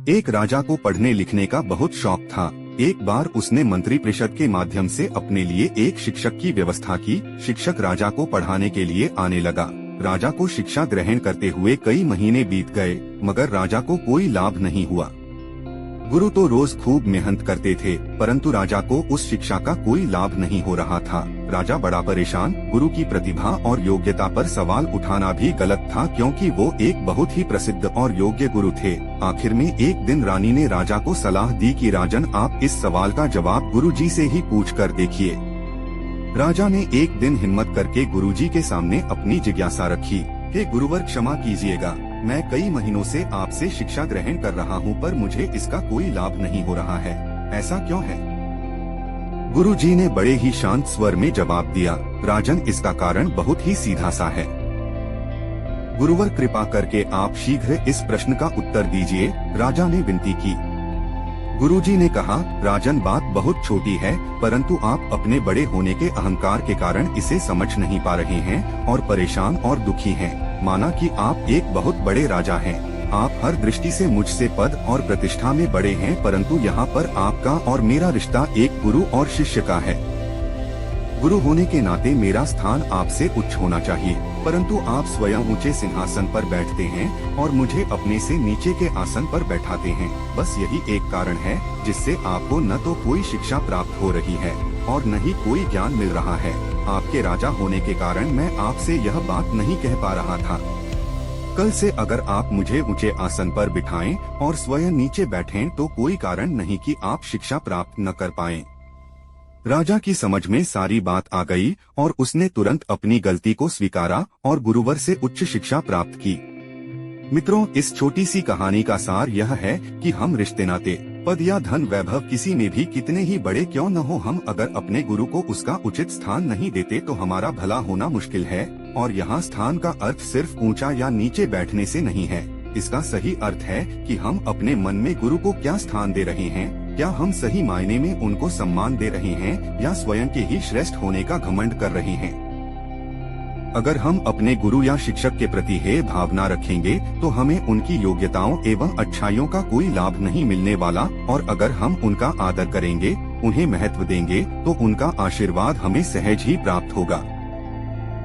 एक राजा को पढ़ने लिखने का बहुत शौक था। एक बार उसने मंत्री परिषद के माध्यम से अपने लिए एक शिक्षक की व्यवस्था की। शिक्षक राजा को पढ़ाने के लिए आने लगा। राजा को शिक्षा ग्रहण करते हुए कई महीने बीत गए, मगर राजा को कोई लाभ नहीं हुआ। गुरु तो रोज खूब मेहनत करते थे, परंतु राजा को उस शिक्षा का कोई लाभ नहीं हो रहा था। राजा बड़ा परेशान। गुरु की प्रतिभा और योग्यता पर सवाल उठाना भी गलत था, क्योंकि वो एक बहुत ही प्रसिद्ध और योग्य गुरु थे। आखिर में एक दिन रानी ने राजा को सलाह दी कि राजन, आप इस सवाल का जवाब गुरुजी से ही पूछ कर देखिए। राजा ने एक दिन हिम्मत करके गुरुजी के सामने अपनी जिज्ञासा रखी। हे गुरुवर, क्षमा कीजिएगा, मैं कई महीनों से आपसे शिक्षा ग्रहण कर रहा हूँ, पर मुझे इसका कोई लाभ नहीं हो रहा है। ऐसा क्यों है? गुरुजी ने बड़े ही शांत स्वर में जवाब दिया, राजन, इसका कारण बहुत ही सीधा सा है। गुरुवर, कृपा करके आप शीघ्र इस प्रश्न का उत्तर दीजिए, राजा ने विनती की। गुरुजी ने कहा, राजन, बात बहुत छोटी है, परंतु आप अपने बड़े होने के अहंकार के कारण इसे समझ नहीं पा रहे हैं और परेशान और दुखी हैं। माना कि आप एक बहुत बड़े राजा हैं, आप हर दृष्टि से मुझसे पद और प्रतिष्ठा में बड़े हैं, परंतु यहाँ पर आपका और मेरा रिश्ता एक गुरु और शिष्य का है। गुरु होने के नाते मेरा स्थान आपसे उच्च होना चाहिए, परंतु आप स्वयं ऊंचे सिंहासन पर बैठते हैं और मुझे अपने से नीचे के आसन पर बैठाते हैं। बस यही एक कारण है जिससे आपको न तो कोई शिक्षा प्राप्त हो रही है और न ही कोई ज्ञान मिल रहा है। आपके राजा होने के कारण मैं आपसे यह बात नहीं कह पा रहा था। कल से अगर आप मुझे ऊंचे आसन पर बिठाएं और स्वयं नीचे बैठें तो कोई कारण नहीं कि आप शिक्षा प्राप्त न कर पाएं। राजा की समझ में सारी बात आ गई और उसने तुरंत अपनी गलती को स्वीकारा और गुरुवर से उच्च शिक्षा प्राप्त की। मित्रों, इस छोटी सी कहानी का सार यह है कि हम रिश्ते नाते, पद या धन वैभव किसी में भी कितने ही बड़े क्यों न हो, हम अगर अपने गुरु को उसका उचित स्थान नहीं देते तो हमारा भला होना मुश्किल है। और यहाँ स्थान का अर्थ सिर्फ ऊंचा या नीचे बैठने से नहीं है। इसका सही अर्थ है कि हम अपने मन में गुरु को क्या स्थान दे रहे हैं। क्या हम सही मायने में उनको सम्मान दे रहे हैं या स्वयं के ही श्रेष्ठ होने का घमंड कर रहे हैं? अगर हम अपने गुरु या शिक्षक के प्रति हेय भावना रखेंगे तो हमें उनकी योग्यताओं एवं अच्छाइयों का कोई लाभ नहीं मिलने वाला, और अगर हम उनका आदर करेंगे, उन्हें महत्व देंगे, तो उनका आशीर्वाद हमें सहज ही प्राप्त होगा।